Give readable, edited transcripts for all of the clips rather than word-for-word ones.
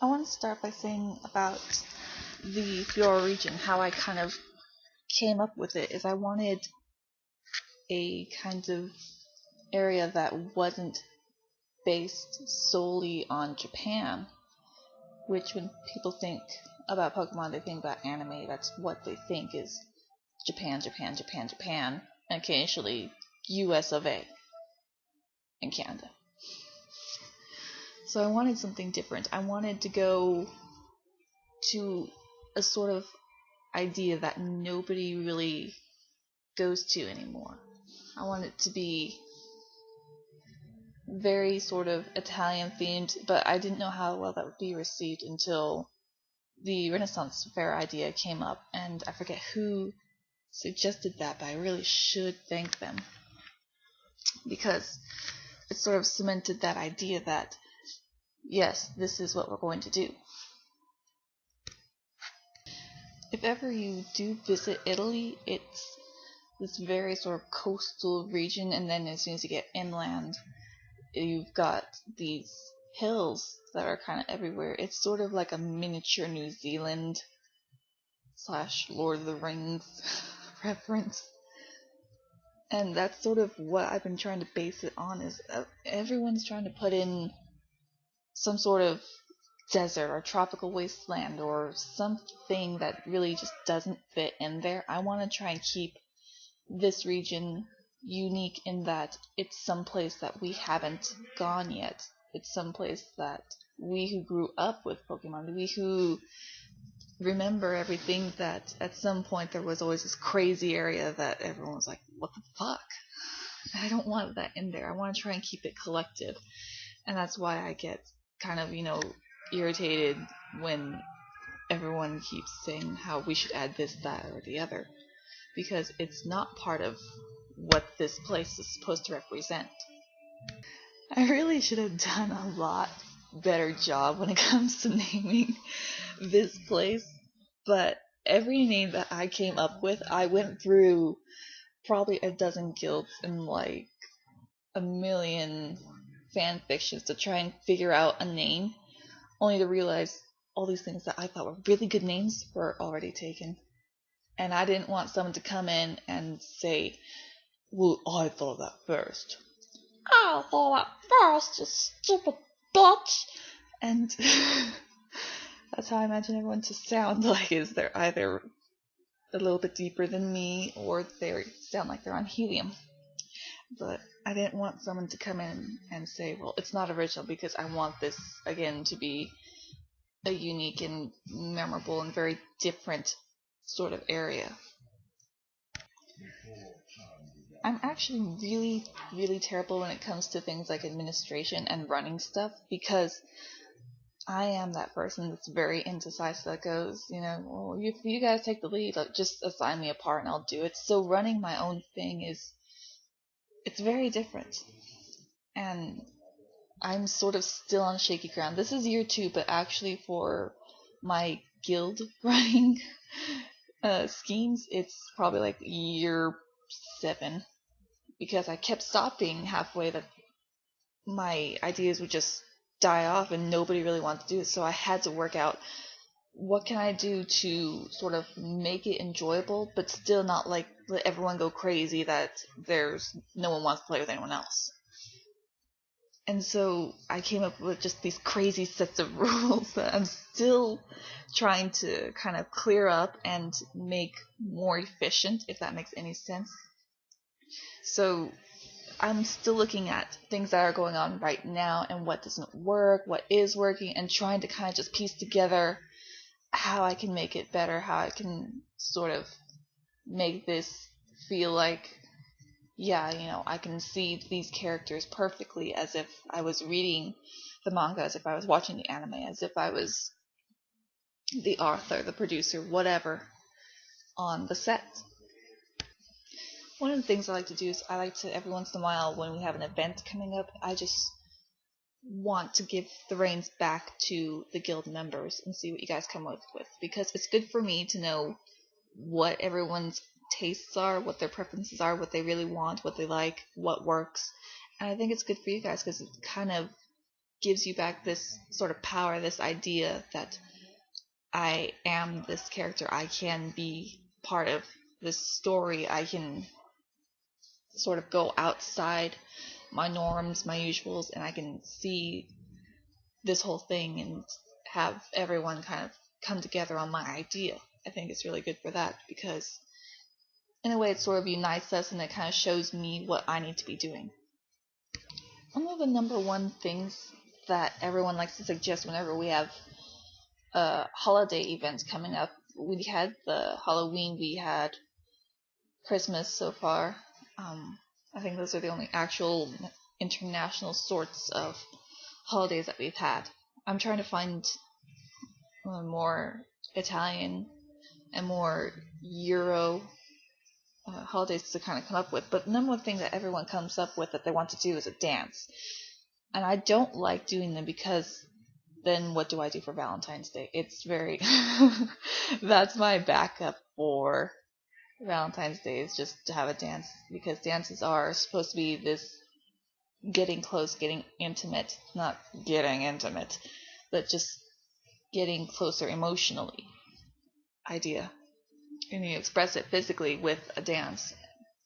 I want to start by saying about the Fiora region, how I kind of came up with it is I wanted a kind of area that wasn't based solely on Japan, which when people think about Pokemon, they think about anime. That's what they think is Japan, Japan, Japan, Japan, and occasionally US of A and Canada. So I wanted something different. I wanted to go to a sort of idea that nobody really goes to anymore. I want it to be very sort of Italian themed, but I didn't know how well that would be received until the Renaissance Fair idea came up, and I forget who suggested that, but I really should thank them, because it sort of cemented that idea that yes, this is what we're going to do. If ever you do visit Italy, it's this very sort of coastal region, and then as soon as you get inland, you've got these hills that are kind of everywhere. It's sort of like a miniature New Zealand / Lord of the Rings reference. And that's sort of what I've been trying to base it on, is everyone's trying to put in some sort of desert or tropical wasteland or something that really just doesn't fit in there. I want to try and keep this region unique in that it's someplace that we haven't gone yet. It's someplace that we who grew up with Pokemon, we who remember everything, that at some point there was always this crazy area that everyone was like, what the fuck? I don't want that in there. I want to try and keep it collective. And that's why I get kind of, irritated when everyone keeps saying how we should add this, that, or the other. Because it's not part of what this place is supposed to represent. I really should have done a lot better job when it comes to naming this place, but every name that I came up with, I went through probably a dozen guilds and like a million fan fictions to try and figure out a name, only to realize all these things that I thought were really good names were already taken. And I didn't want someone to come in and say, well, I thought of that first. I thought that first, you stupid bitch! And that's how I imagine everyone to sound like, is they're either a little bit deeper than me, or they sound like they're on helium. But I didn't want someone to come in and say, well, it's not original, because I want this, again, to be a unique and memorable and very different sort of area. I'm actually really, really terrible when it comes to things like administration and running stuff, because I am that person that's very indecisive, that goes, well, if you guys take the lead, like, just assign me a part and I'll do it. So running my own thing it's very different. And I'm sort of still on shaky ground. This is year 2, but actually for my guild running schemes, it's probably like year 7. Because I kept stopping halfway, that my ideas would just die off and nobody really wanted to do it. So I had to work out, what can I do to sort of make it enjoyable, but still not like let everyone go crazy that there's no one wants to play with anyone else. And so I came up with just these crazy sets of rules that I'm still trying to kind of clear up and make more efficient, if that makes any sense. So I'm still looking at things that are going on right now and what doesn't work, what is working, and trying to kind of just piece together how I can make it better, how I can sort of make this feel like, yeah, I can see these characters perfectly, as if I was reading the manga, as if I was watching the anime, as if I was the author, the producer, whatever, on the set. One of the things I like to do is I like to, every once in a while, when we have an event coming up, I just want to give the reins back to the guild members and see what you guys come up with, because it's good for me to know what everyone's tastes are, what their preferences are, what they really want, what they like, what works. And I think it's good for you guys, because it kind of gives you back this sort of power, this idea that I am this character. I can be part of this story. I can sort of go outside my norms, my usuals, and I can see this whole thing and have everyone kind of come together on my idea. I think it's really good for that because in a way it sort of unites us and it kind of shows me what I need to be doing. One of the number one things that everyone likes to suggest whenever we have holiday events coming up, we had the Halloween, we had Christmas so far. I think those are the only actual international sorts of holidays that we've had. I'm trying to find more Italian and more Euro holidays to kind of come up with, but the number one thing that everyone comes up with that they want to do is a dance. And I don't like doing them because then what do I do for Valentine's Day? It's very that's my backup for Valentine's Day, is just to have a dance, because dances are supposed to be this getting close, getting intimate, not getting intimate, but just getting closer emotionally idea. And you express it physically with a dance.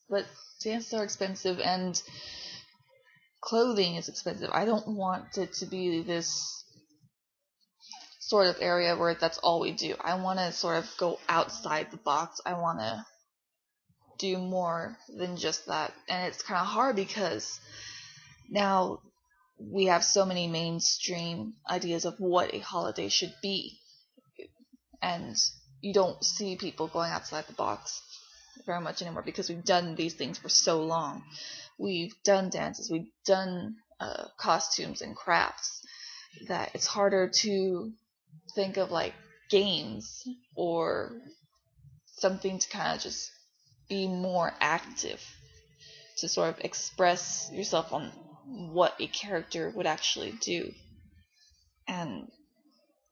But dances are expensive and clothing is expensive. I don't want it to be this sort of area where that's all we do. I want to sort of go outside the box. I want to do more than just that. And it's kind of hard because now we have so many mainstream ideas of what a holiday should be. And you don't see people going outside the box very much anymore because we've done these things for so long. We've done dances, we've done costumes and crafts, that it's harder to think of like games or something to kind of just be more active, to sort of express yourself on what a character would actually do. And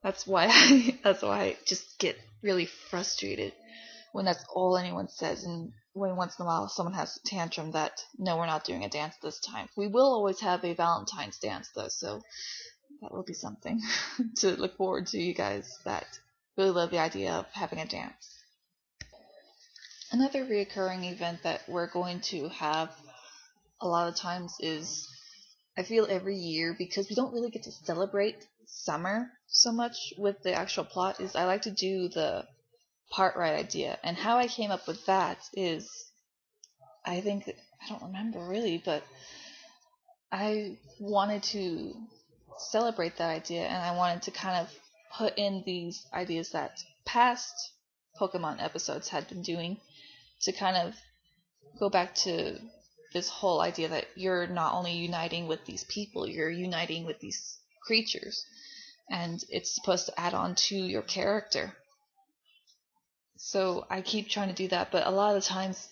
that's why I just get really frustrated when that's all anyone says, and when once in a while someone has a tantrum that, no, we're not doing a dance this time. We will always have a Valentine's dance though, so that will be something to look forward to, you guys that really love the idea of having a dance. Another reoccurring event that we're going to have a lot of times is, I feel every year, because we don't really get to celebrate summer so much with the actual plot, is I like to do the part right idea. And how I came up with that is, I don't remember really, but I wanted to celebrate that idea, and I wanted to kind of put in these ideas that past Pokemon episodes had been doing, to kind of go back to this whole idea that you're not only uniting with these people, you're uniting with these creatures, and it's supposed to add on to your character. So I keep trying to do that, but a lot of the times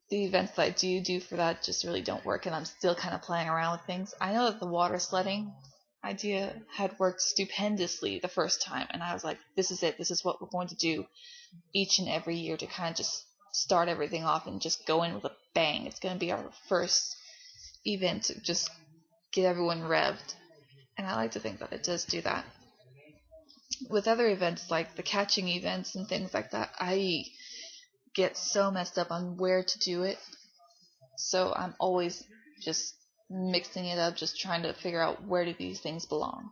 the events that I do for that just really don't work, and I'm still kind of playing around with things. I know that the water sledding idea had worked stupendously the first time, and I was like, this is it, this is what we're going to do each and every year to kind of just start everything off and just go in with a bang. It's going to be our first event to just get everyone revved, and I like to think that it does do that. With other events like the catching events and things like that, I get so messed up on where to do it, so I'm always just mixing it up, just trying to figure out where do these things belong.